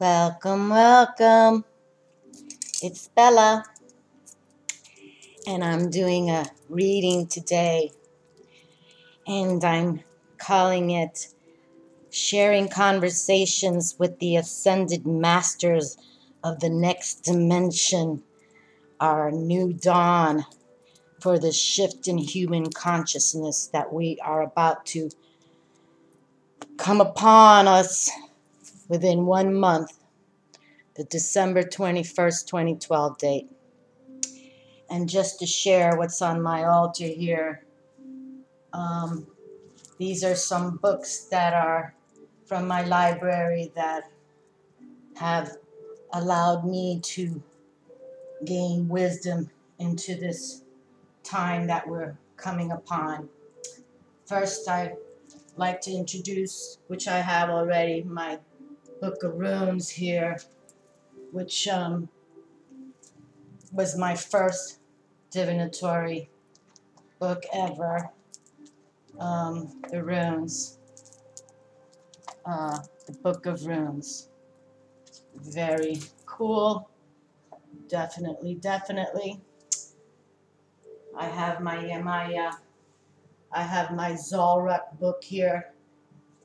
Welcome, welcome. It's Bella, and I'm doing a reading today, and I'm calling it Sharing Conversations with the Ascended Masters of the Next Dimension, our new dawn for the shift in human consciousness that we are about to come upon us within 1 month, the December 21st, 2012 date. And just to share what's on my altar here, these are some books that are from my library that have allowed me to gain wisdom into this time that we're coming upon. First, I'd like to introduce, which I have already, my Book of Runes here, which was my first divinatory book ever. The Runes, the Book of Runes. Very cool. Definitely. I have my Zolrak book here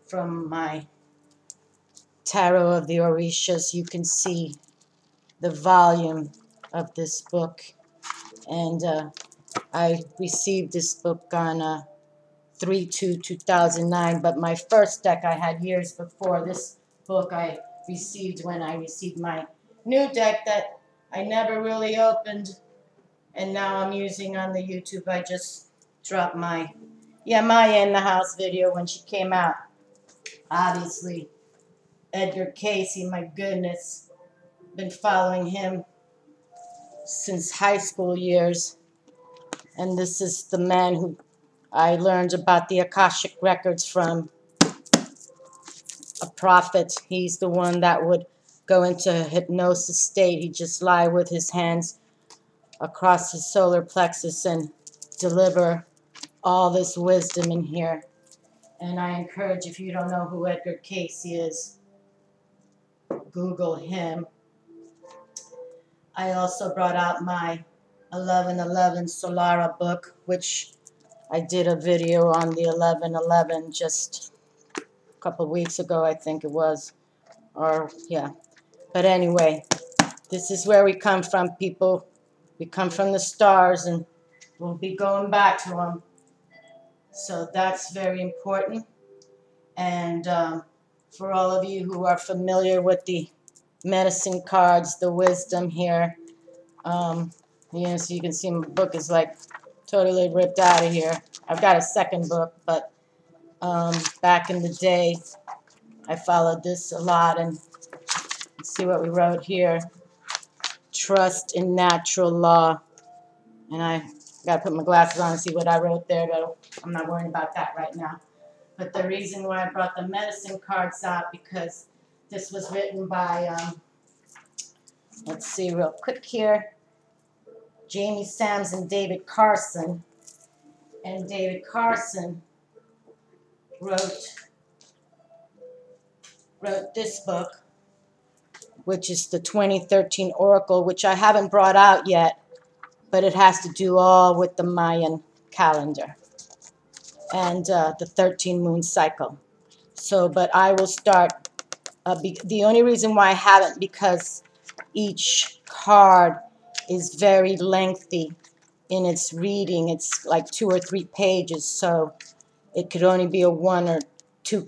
from my Tarot of the Orishas. You can see the volume of this book, and I received this book on 3/2/2009, but my first deck I had years before. This book I received when I received my new deck that I never really opened, and now I'm using on the YouTube. I just dropped my Maya in the House video when she came out. Obviously, Edgar Cayce, my goodness, been following him since high school years, and this is the man who I learned about the Akashic records from, a prophet. He's the one that would go into hypnosis state. He'd just lie with his hands across his solar plexus and deliver all this wisdom in here. And I encourage, if you don't know who Edgar Cayce is, Google him. I also brought out my 1111 Solara book, which I did a video on the 1111 just a couple of weeks ago, I think it was. But anyway, this is where we come from, people. We come from the stars, and we'll be going back to them. So that's very important. And for all of you who are familiar with the medicine cards, the wisdom here, so you can see my book is like totally ripped out of here. I've got a second book, but back in the day, I followed this a lot. And let's see what we wrote here. Trust in natural law. And I got to put my glasses on and see what I wrote there, but I'm not worrying about that right now. But the reason why I brought the medicine cards out, because this was written by, let's see real quick here, Jamie Sams and David Carson. And David Carson wrote this book, which is the 2013 Oracle, which I haven't brought out yet, but it has to do all with the Mayan calendar and the 13 moon cycle. So, but I will start, the only reason why I haven't, because each card is very lengthy in its reading. It's like 2 or 3 pages, so it could only be a 1 or 2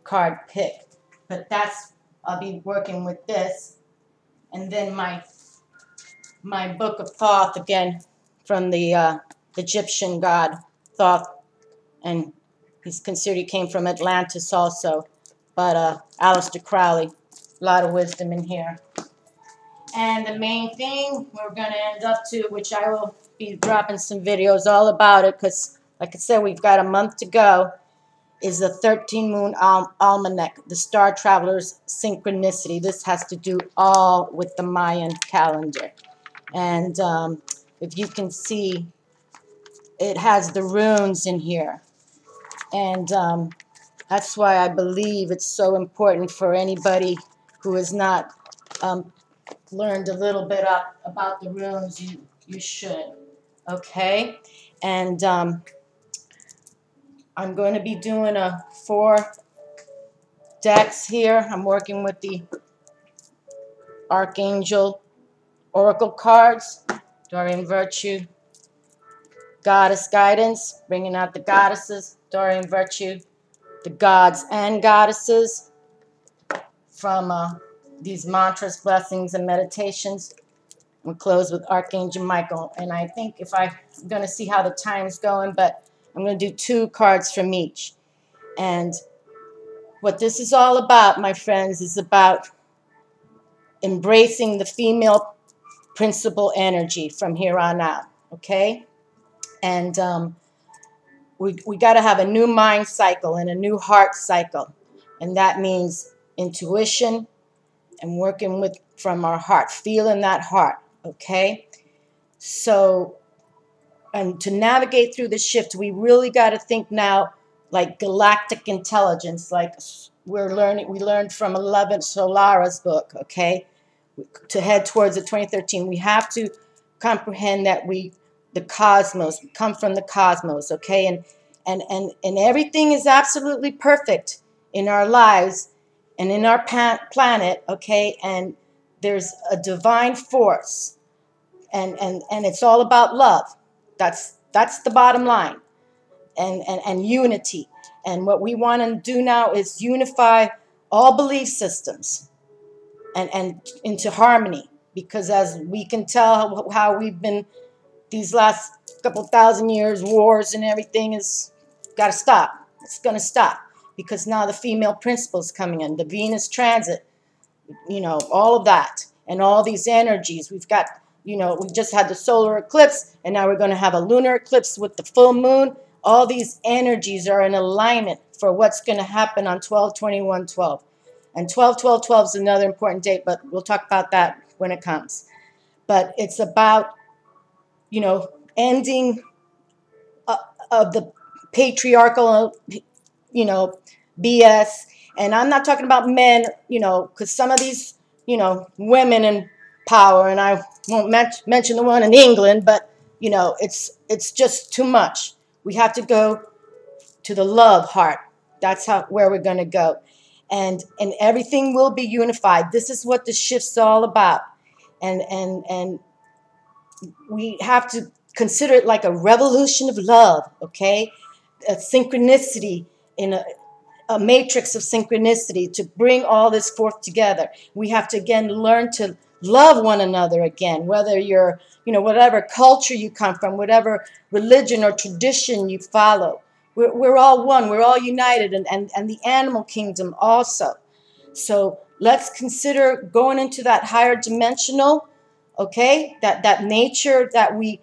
card pick. But I'll be working with this. And then my book of Thoth, again, from the Egyptian god Thoth, and he's considered, he came from Atlantis also, but Aleister Crowley, a lot of wisdom in here. And the main thing we're going to end up to, which I will be dropping some videos all about it, because like I said, we've got a month to go, is the 13 moon almanac, the Star Traveler's Synchronicity. This has to do all with the Mayan calendar. And if you can see, it has the runes in here. And that's why I believe it's so important for anybody who has not learned a little bit about the runes, you should. Okay? And I'm going to be doing 4 decks here. I'm working with the Archangel Oracle cards, Dorian Virtue, Goddess Guidance, bringing out the goddesses, Dorian Virtue, the gods and goddesses from these mantras, blessings, and meditations. We'll close with Archangel Michael. And I think I'm going to see how the time's going, but I'm going to do 2 cards from each. And what this is all about, my friends, is about embracing the female principle energy from here on out, okay? And we got to have a new mind cycle and a new heart cycle. And that means intuition and working from our heart, feeling that heart, okay? So, and to navigate through the shift, we really got to think now like galactic intelligence, like we learned from 11 Solara's book, okay? To head towards the 2013, we have to comprehend that the cosmos, we come from the cosmos, okay? And everything is absolutely perfect in our lives and in our planet, okay? And there's a divine force, and it's all about love. That's the bottom line, and unity. And what we want to do now is unify all belief systems and into harmony, because as we can tell how we've been these last couple thousand years, wars and everything is got to stop. It's going to stop because now the female principle is coming in, the Venus transit, all of that and all these energies. We've got, we just had the solar eclipse, and now we're going to have a lunar eclipse with the full moon. All these energies are in alignment for what's going to happen on 12/21/12. And 12/12/12 is another important date, but we'll talk about that when it comes. But it's about, ending of the patriarchal, BS. And I'm not talking about men, because some of these, women in power, and I won't mention the one in England, but, it's just too much. We have to go to the love heart. That's where we're going to go. And everything will be unified. This is what the shift's all about. And we have to consider it like a revolution of love, okay? A synchronicity in a matrix of synchronicity to bring all this forth together. We have to, again, learn to love one another again, whether you're, whatever culture you come from, whatever religion or tradition you follow. We're all one. We're all united, and the animal kingdom also. So let's consider going into that higher dimensional, okay? That nature that we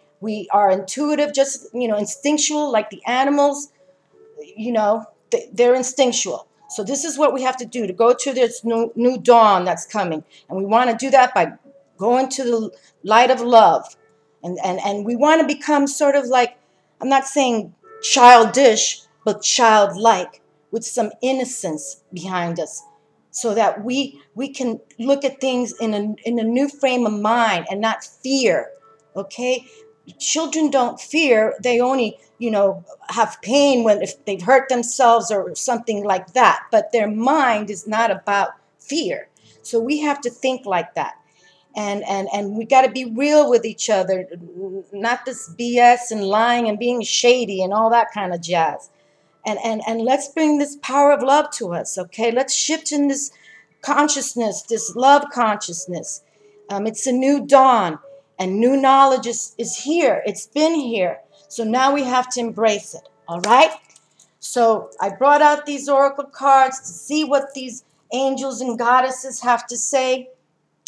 are intuitive, just, instinctual, like the animals, they're instinctual. So this is what we have to do to go to this new dawn that's coming. And we want to do that by going to the light of love. And we want to become sort of like, I'm not saying childish, but childlike, with some innocence behind us, so that we can look at things in a new frame of mind and not fear, okay? Children don't fear. They only, have pain if they've hurt themselves or something like that. But their mind is not about fear. So we have to think like that. And we got to be real with each other, not this BS and lying and being shady and all that kind of jazz. And let's bring this power of love to us, okay? Let's shift in this consciousness, this love consciousness. It's a new dawn, and new knowledge is here. It's been here. So now we have to embrace it, all right? So I brought out these oracle cards to see what these angels and goddesses have to say,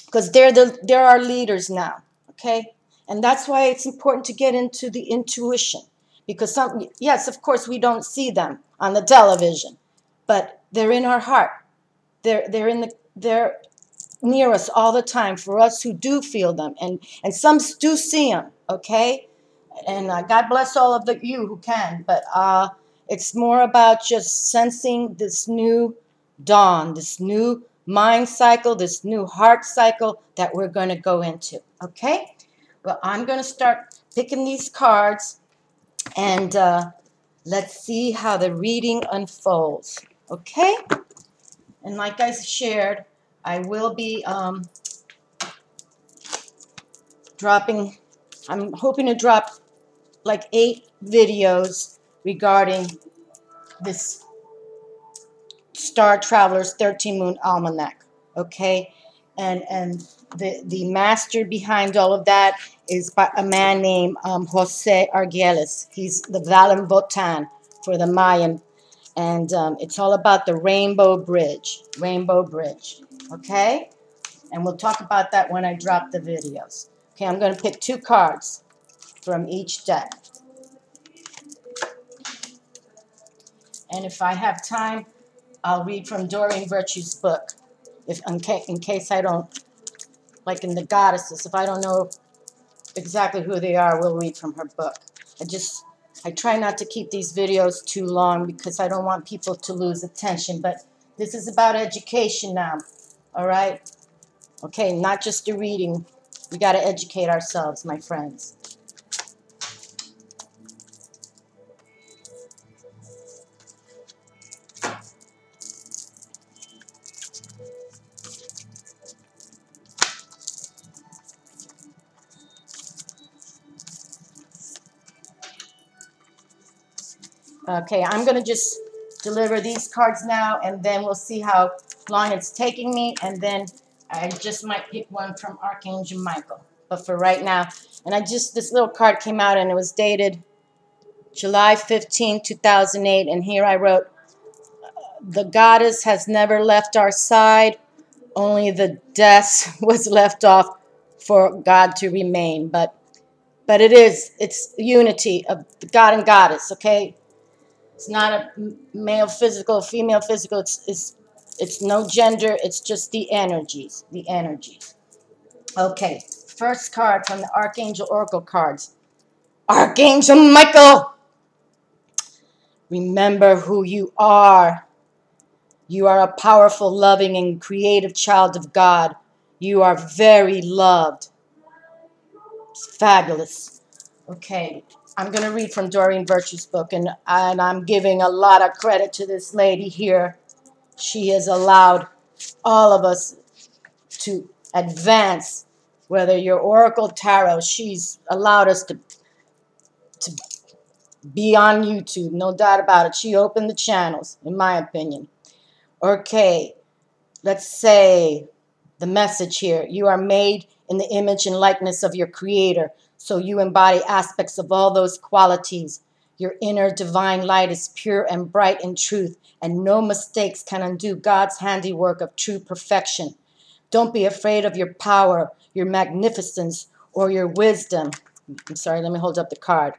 because they're our leaders now, okay? And that's why it's important to get into the intuition. Because yes, of course, we don't see them on the television, but they're in our heart. They're near us all the time for us who do feel them, and some do see them, okay? And God bless all of you who can, but it's more about just sensing this new dawn, this new mind cycle, this new heart cycle that we're going to go into. Okay? Well, I'm going to start picking these cards, and let's see how the reading unfolds. Okay? And like I shared, I will be I'm hoping to drop like 8 videos regarding this Star Traveler's 13 Moon Almanac, okay? And the master behind all of that is by a man named Jose Arguelles. He's the Valenbotan for the Mayan. And it's all about the Rainbow Bridge, okay? And we'll talk about that when I drop the videos. Okay, I'm going to pick 2 cards from each deck. And if I have time, I'll read from Doreen Virtue's book. In case I don't, like in the goddesses, if I don't know exactly who they are, we'll read from her book. I try not to keep these videos too long because I don't want people to lose attention. But this is about education now, all right? Okay, not just a reading. We got to educate ourselves, my friends. Okay, I'm going to just deliver these cards now, and then we'll see how long it's taking me, and then I just might pick one from Archangel Michael. But for right now, and this little card came out, and it was dated July 15, 2008, and here I wrote, the goddess has never left our side, only the death was left off for God to remain. But it's unity of the God and goddess, okay? It's not a male physical, female physical. It's no gender. It's just the energies. The energies. Okay. First card from the Archangel Oracle cards. Archangel Michael. Remember who you are. You are a powerful, loving, and creative child of God. You are very loved. It's fabulous. Okay. I'm going to read from Doreen Virtue's book, and I'm giving a lot of credit to this lady here. She has allowed all of us to advance, whether you're Oracle Tarot, she's allowed us to be on YouTube, no doubt about it. She opened the channels, in my opinion. Okay, let's say the message here. You are made in the image and likeness of your Creator. So you embody aspects of all those qualities. Your inner divine light is pure and bright in truth, and no mistakes can undo God's handiwork of true perfection. Don't be afraid of your power, your magnificence, or your wisdom. I'm sorry, let me hold up the card.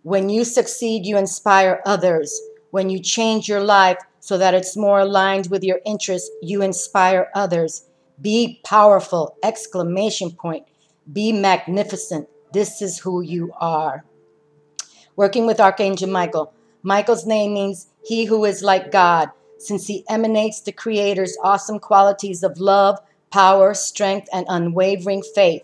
When you succeed, you inspire others. When you change your life so that it's more aligned with your interests, you inspire others. Be powerful! Exclamation point. Be magnificent. This is who you are. Working with Archangel Michael. Michael's name means he who is like God, since he emanates the Creator's awesome qualities of love, power, strength, and unwavering faith.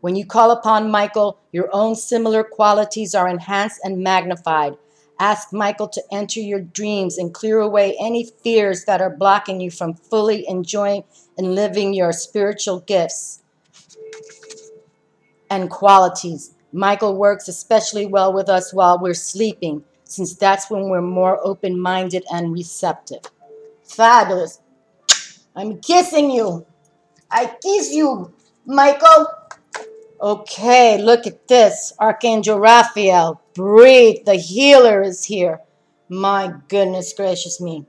When you call upon Michael, your own similar qualities are enhanced and magnified. Ask Michael to enter your dreams and clear away any fears that are blocking you from fully enjoying and living your spiritual gifts and qualities. Michael works especially well with us while we're sleeping, since that's when we're more open-minded and receptive. Fabulous. I'm kissing you. I kiss you, Michael. Okay, look at this. Archangel Raphael. Breathe. The healer is here. My goodness gracious me.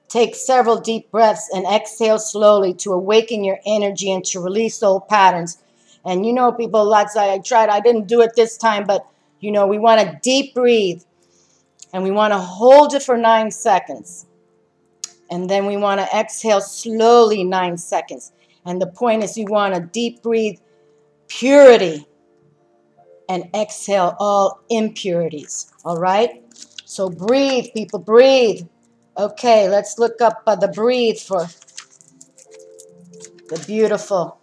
Take several deep breaths and exhale slowly to awaken your energy and to release old patterns. And you know, people, lots I tried. I didn't do it this time, but you know, we want to deep breathe. And we want to hold it for 9 seconds. And then we want to exhale slowly 9 seconds. And the point is you want to deep breathe purity and exhale all impurities. All right? So breathe, people, breathe. Okay, let's look up the breathe for the beautiful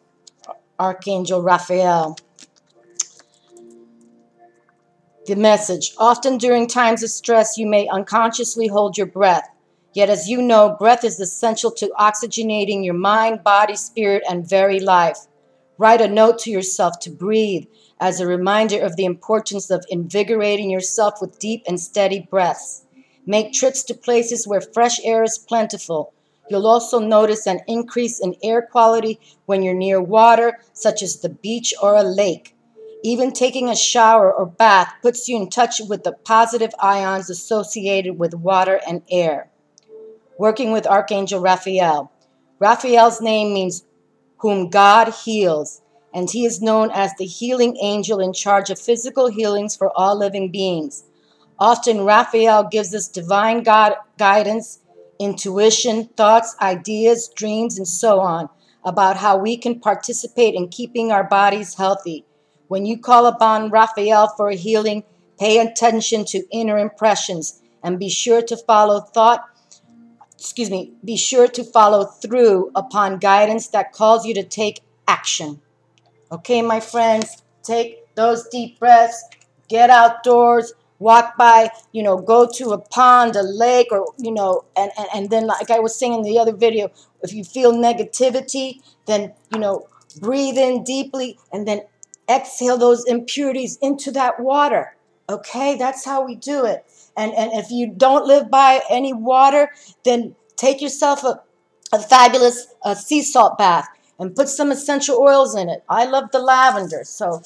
Archangel Raphael. The message: often during times of stress, you may unconsciously hold your breath. Yet, as you know, breath is essential to oxygenating your mind, body, spirit, and very life. Write a note to yourself to breathe as a reminder of the importance of invigorating yourself with deep and steady breaths. Make trips to places where fresh air is plentiful. You'll also notice an increase in air quality when you're near water, such as the beach or a lake. Even taking a shower or bath puts you in touch with the positive ions associated with water and air. Working with Archangel Raphael. Raphael's name means whom God heals, and he is known as the healing angel in charge of physical healings for all living beings. Often Raphael gives us divine guidance, intuition, thoughts, ideas, dreams, and so on about how we can participate in keeping our bodies healthy. When you call upon Raphael for a healing, pay attention to inner impressions and be sure to follow through upon guidance that calls you to take action. Okay, my friends, take those deep breaths, get outdoors, walk by, go to a pond, a lake, or, and then like I was saying in the other video, if you feel negativity, then, breathe in deeply and then exhale those impurities into that water. Okay, that's how we do it. And if you don't live by any water, then take yourself a fabulous sea salt bath and put some essential oils in it. I love the lavender, so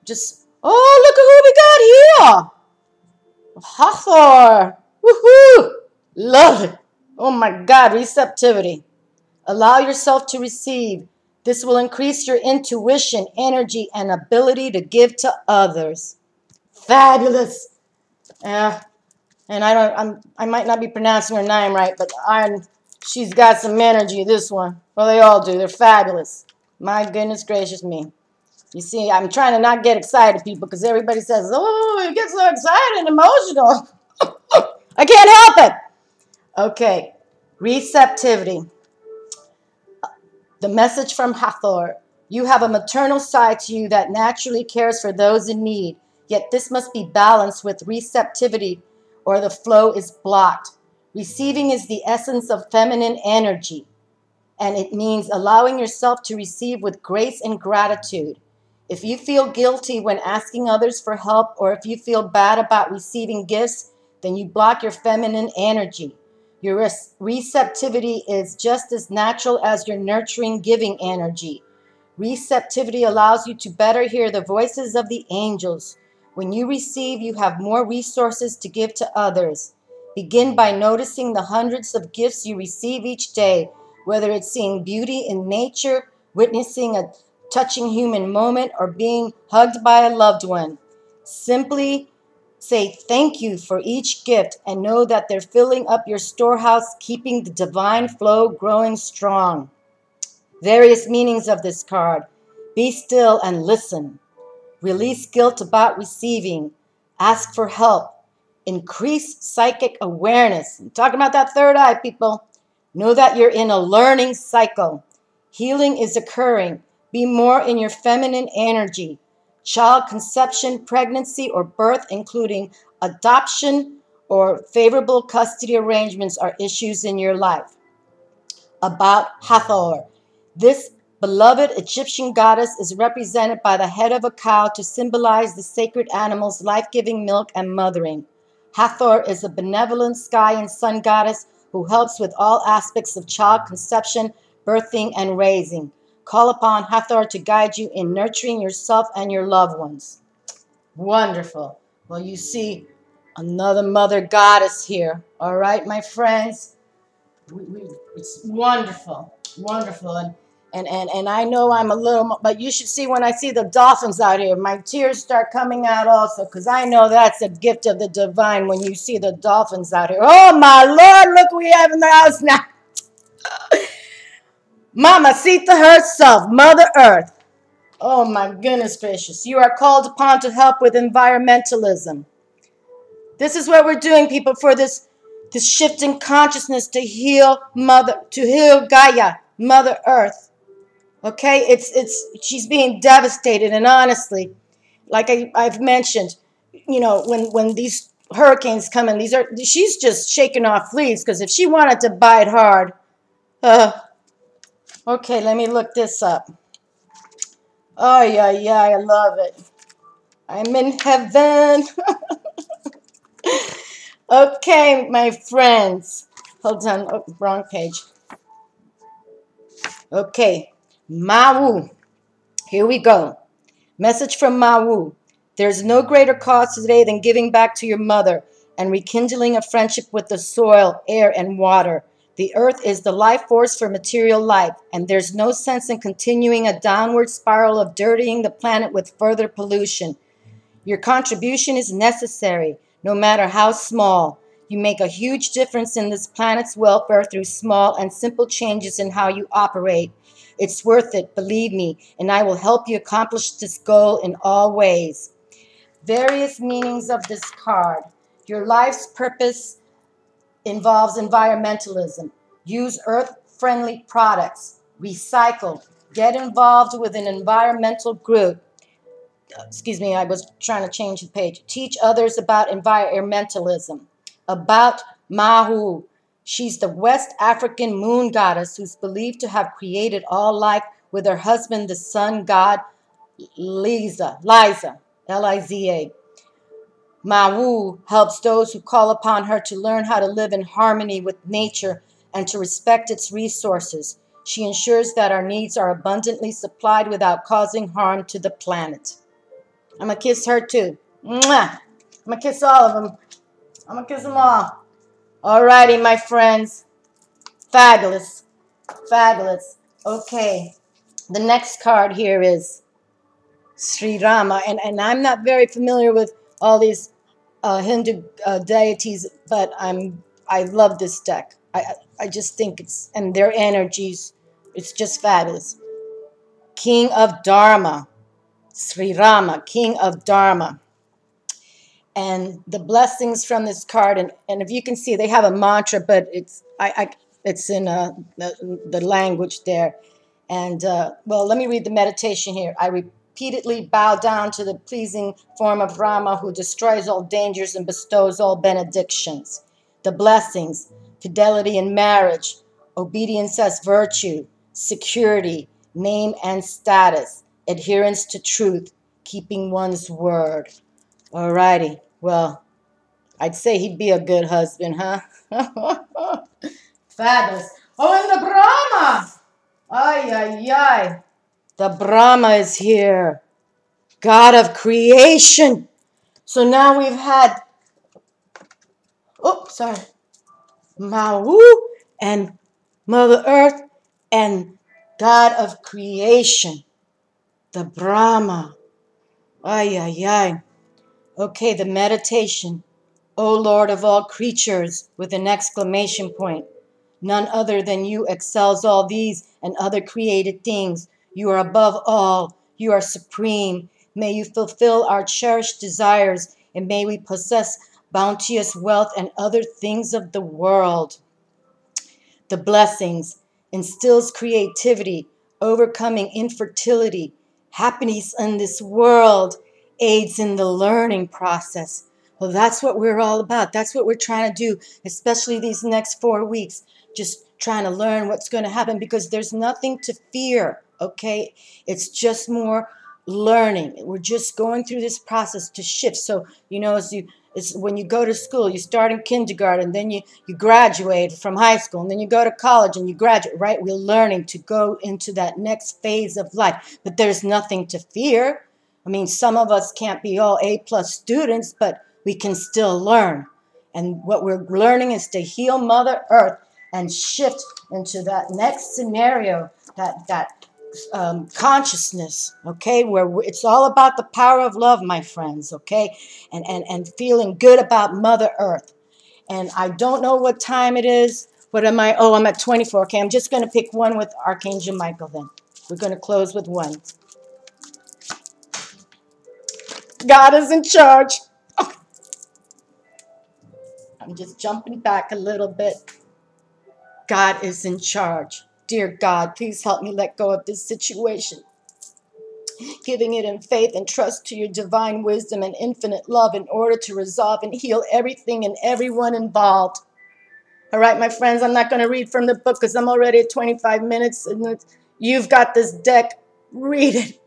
just, oh, look at who we got here. Hathor. Woohoo. Love it. Oh my God, receptivity. Allow yourself to receive. This will increase your intuition, energy, and ability to give to others. Fabulous. And I might not be pronouncing her name right, but she's got some energy, this one. Well, they all do. They're fabulous. My goodness gracious me. You see, I'm trying to not get excited, people, because everybody says, oh, you get so excited and emotional. I can't help it. Okay, receptivity. The message from Hathor. You have a maternal side to you that naturally cares for those in need, yet this must be balanced with receptivity or the flow is blocked. Receiving is the essence of feminine energy, and it means allowing yourself to receive with grace and gratitude. If you feel guilty when asking others for help, or if you feel bad about receiving gifts, then you block your feminine energy. Your receptivity is just as natural as your nurturing, giving energy. Receptivity allows you to better hear the voices of the angels. When you receive, you have more resources to give to others. Begin by noticing the hundreds of gifts you receive each day, whether it's seeing beauty in nature, witnessing a touching human moment, or being hugged by a loved one. Simply say thank you for each gift and know that they're filling up your storehouse, keeping the divine flow growing strong. Various meanings of this card. Be still and listen. Release guilt about receiving. Ask for help. Increase psychic awareness. I'm talking about that third eye, people. Know that you're in a learning cycle. Healing is occurring. Be more in your feminine energy. Child conception, pregnancy, or birth, including adoption or favorable custody arrangements, are issues in your life. About Hathor. This beloved Egyptian goddess is represented by the head of a cow to symbolize the sacred animal's life-giving milk and mothering. Hathor is a benevolent sky and sun goddess who helps with all aspects of child conception, birthing, and raising. Call upon Hathor to guide you in nurturing yourself and your loved ones. Wonderful. Well, you see another mother goddess here. All right, my friends. It's wonderful. Wonderful. And I know I'm a little, but you should see when I see the dolphins out here, my tears start coming out also, because I know that's a gift of the divine when you see the dolphins out here. Oh, my Lord, look what we have in the house now. Mamacita herself, Mother Earth. Oh, my goodness gracious. You are called upon to help with environmentalism. This is what we're doing, people, for this the shift in consciousness to heal Gaia, Mother Earth. Okay, she's being devastated, and honestly, like I've mentioned, you know, when these hurricanes come in, she's just shaking off fleas, because if she wanted to bite hard, okay, let me look this up. Oh yeah, I love it. I'm in heaven. Okay, my friends. Hold on, oh, wrong page. Okay, Mawu. Here we go. Message from Mawu. There's no greater cause today than giving back to your mother and rekindling a friendship with the soil, air, and water. The earth is the life force for material life, and there's no sense in continuing a downward spiral of dirtying the planet with further pollution. Your contribution is necessary, no matter how small. You make a huge difference in this planet's welfare through small and simple changes in how you operate. It's worth it, believe me, and I will help you accomplish this goal in all ways. Various meanings of this card. Your life's purpose involves environmentalism. Use earth-friendly products. Recycle. Get involved with an environmental group. Excuse me, I was trying to change the page. Teach others about environmentalism. About Mahu. She's the West African moon goddess who's believed to have created all life with her husband, the sun god, Liza, L-I-Z-A. Mawu helps those who call upon her to learn how to live in harmony with nature and to respect its resources. She ensures that our needs are abundantly supplied without causing harm to the planet. I'm going to kiss her too. Mwah! I'm going to kiss all of them. I'm going to kiss them all. Alrighty, my friends. Fabulous. Fabulous. Okay. The next card here is Sri Rama. And I'm not very familiar with all these Hindu deities, but I love this deck. I just think and their energies, it's just fabulous. King of Dharma. Sri Rama, King of Dharma. And the blessings from this card, and if you can see, they have a mantra, but it's in the language there. And, well, let me read the meditation here. I repeatedly bow down to the pleasing form of Rama, who destroys all dangers and bestows all benedictions. The blessings: fidelity in marriage, obedience as virtue, security, name and status, adherence to truth, keeping one's word. All righty. Well, I'd say he'd be a good husband, huh? Fabulous. Oh, and the Brahma. Ay, ay, ay. The Brahma is here. God of creation. So now we've had, Mawu and Mother Earth and God of creation. The Brahma. Ay, ay, ay. Okay, the meditation. O Lord of all creatures, with an exclamation point. None other than you excels all these and other created things. You are above all. You are supreme. May you fulfill our cherished desires, and may we possess bounteous wealth and other things of the world. The blessings instills creativity, overcoming infertility, happiness in this world, aids in the learning process. Well, that's what we're all about. That's what we're trying to do, especially these next 4 weeks. Just trying to learn what's going to happen, because there's nothing to fear, okay? It's just more learning. We're just going through this process to shift. So, you know, it's when you go to school, you start in kindergarten, then you graduate from high school, and then you go to college and you graduate, right? We're learning to go into that next phase of life, but there's nothing to fear. I mean, some of us can't be all A+ students, but we can still learn. And what we're learning is to heal Mother Earth and shift into that next scenario, that consciousness, okay, where it's all about the power of love, my friends, okay, and feeling good about Mother Earth. And I don't know what time it is. What am I? Oh, I'm at 24. Okay, I'm just going to pick one with Archangel Michael then. We're going to close with one. God is in charge. I'm just jumping back a little bit. God is in charge. Dear God, please help me let go of this situation. Giving it in faith and trust to your divine wisdom and infinite love in order to resolve and heal everything and everyone involved. All right, my friends, I'm not going to read from the book because I'm already at 25 minutes. And you've got this deck. Read it.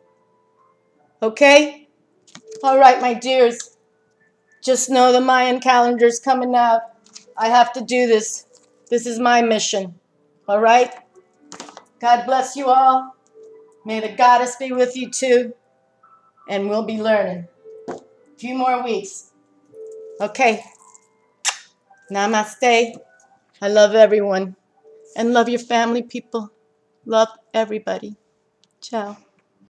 Okay? All right, my dears. Just know the Mayan calendar's coming out. I have to do this. This is my mission. All right? God bless you all. May the goddess be with you too. And we'll be learning. A few more weeks. Okay. Namaste. I love everyone. And love your family, people. Love everybody. Ciao.